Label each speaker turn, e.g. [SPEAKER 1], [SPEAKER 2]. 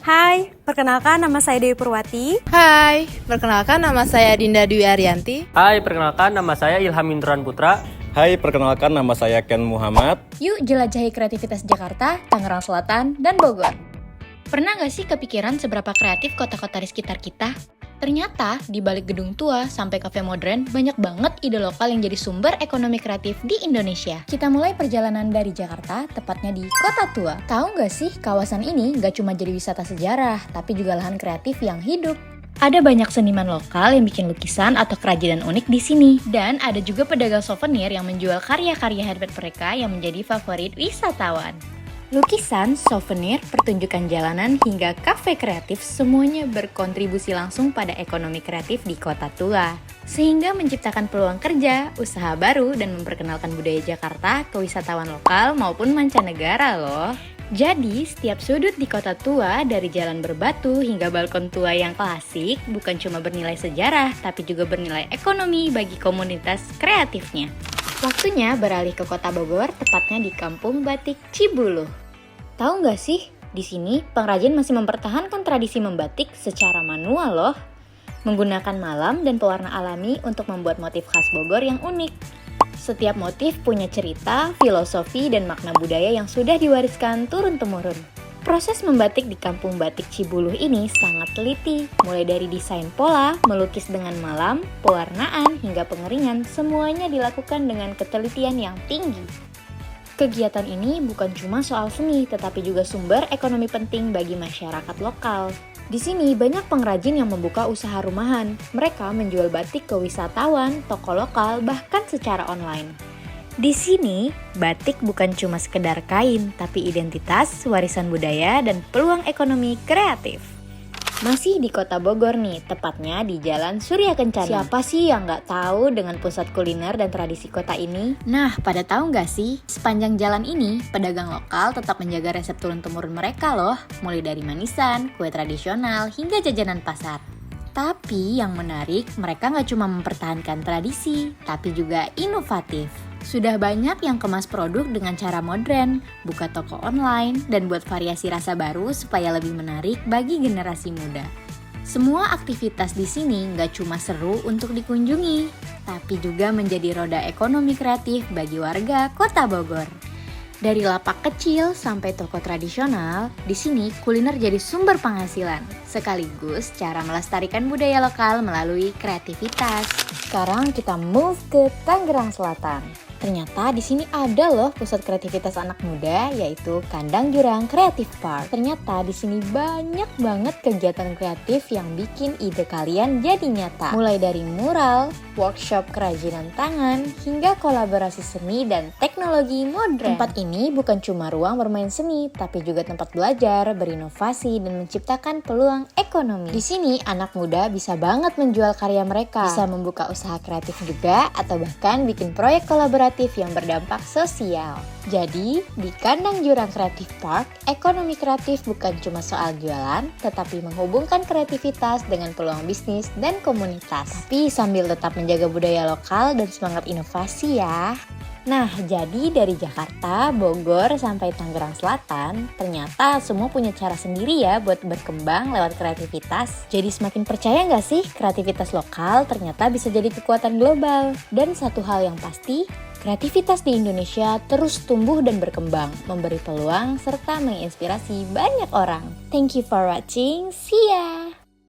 [SPEAKER 1] Hai, perkenalkan nama saya Dewi Purwati.
[SPEAKER 2] Hai, perkenalkan nama saya Dinda Dwi Arianti.
[SPEAKER 3] Hai, perkenalkan nama saya Ilham Indran Putra.
[SPEAKER 4] Hai, perkenalkan nama saya Ken Muhammad.
[SPEAKER 5] Yuk jelajahi kreativitas Jakarta, Tangerang Selatan, dan Bogor. Pernah nggak sih kepikiran seberapa kreatif kota-kota di sekitar kita? Ternyata, di balik gedung tua sampai kafe modern, banyak banget ide lokal yang jadi sumber ekonomi kreatif di Indonesia. Kita mulai perjalanan dari Jakarta, tepatnya di Kota Tua. Tahu nggak sih, kawasan ini nggak cuma jadi wisata sejarah, tapi juga lahan kreatif yang hidup. Ada banyak seniman lokal yang bikin lukisan atau kerajinan unik di sini. Dan ada juga pedagang souvenir yang menjual karya-karya handmade mereka yang menjadi favorit wisatawan. Lukisan, souvenir, pertunjukan jalanan, hingga kafe kreatif semuanya berkontribusi langsung pada ekonomi kreatif di Kota Tua. Sehingga menciptakan peluang kerja, usaha baru, dan memperkenalkan budaya Jakarta ke wisatawan lokal maupun mancanegara loh. Jadi, setiap sudut di Kota Tua, dari jalan berbatu hingga balkon tua yang klasik, bukan cuma bernilai sejarah, tapi juga bernilai ekonomi bagi komunitas kreatifnya. Waktunya beralih ke Kota Bogor, tepatnya di Kampung Batik Cibuluh. Tahu nggak sih, di sini pengrajin masih mempertahankan tradisi membatik secara manual loh. Menggunakan malam dan pewarna alami untuk membuat motif khas Bogor yang unik. Setiap motif punya cerita, filosofi, dan makna budaya yang sudah diwariskan turun-temurun. Proses membatik di Kampung Batik Cibuluh ini sangat teliti, mulai dari desain pola, melukis dengan malam, pewarnaan, hingga pengeringan, semuanya dilakukan dengan ketelitian yang tinggi. Kegiatan ini bukan cuma soal seni, tetapi juga sumber ekonomi penting bagi masyarakat lokal. Di sini banyak pengrajin yang membuka usaha rumahan. Mereka menjual batik ke wisatawan, toko lokal, bahkan secara online. Di sini, batik bukan cuma sekedar kain, tapi identitas, warisan budaya, dan peluang ekonomi kreatif. Masih di Kota Bogor nih, tepatnya di Jalan Surya Kencana. Siapa sih yang nggak tahu dengan pusat kuliner dan tradisi kota ini? Nah, pada tahu nggak sih, sepanjang jalan ini, pedagang lokal tetap menjaga resep turun-temurun mereka loh. Mulai dari manisan, kue tradisional, hingga jajanan pasar. Tapi yang menarik, mereka nggak cuma mempertahankan tradisi, tapi juga inovatif. Sudah banyak yang kemas produk dengan cara modern, buka toko online, dan buat variasi rasa baru supaya lebih menarik bagi generasi muda. Semua aktivitas di sini nggak cuma seru untuk dikunjungi, tapi juga menjadi roda ekonomi kreatif bagi warga Kota Bogor. Dari lapak kecil sampai toko tradisional, di sini kuliner jadi sumber penghasilan, sekaligus cara melestarikan budaya lokal melalui kreativitas. Sekarang kita move ke Tangerang Selatan. Ternyata di sini ada loh pusat kreativitas anak muda, yaitu Kandang Jurang Creative Park. Ternyata di sini banyak banget kegiatan kreatif yang bikin ide kalian jadi nyata. Mulai dari mural, workshop kerajinan tangan, hingga kolaborasi seni dan teknologi modern. Tempat ini bukan cuma ruang bermain seni, tapi juga tempat belajar, berinovasi, dan menciptakan peluang ekonomi. Di sini anak muda bisa banget menjual karya mereka, bisa membuka usaha kreatif juga, atau bahkan bikin proyek kolaborasi yang berdampak sosial. Jadi, di Kandang Jurang Creative Park, ekonomi kreatif bukan cuma soal jualan, tetapi menghubungkan kreativitas dengan peluang bisnis dan komunitas. Tapi sambil tetap menjaga budaya lokal dan semangat inovasi ya. Nah, jadi dari Jakarta, Bogor, sampai Tangerang Selatan, ternyata semua punya cara sendiri ya buat berkembang lewat kreativitas. Jadi semakin percaya nggak sih kreativitas lokal ternyata bisa jadi kekuatan global? Dan satu hal yang pasti, kreativitas di Indonesia terus tumbuh dan berkembang, memberi peluang serta menginspirasi banyak orang. Thank you for watching, see ya!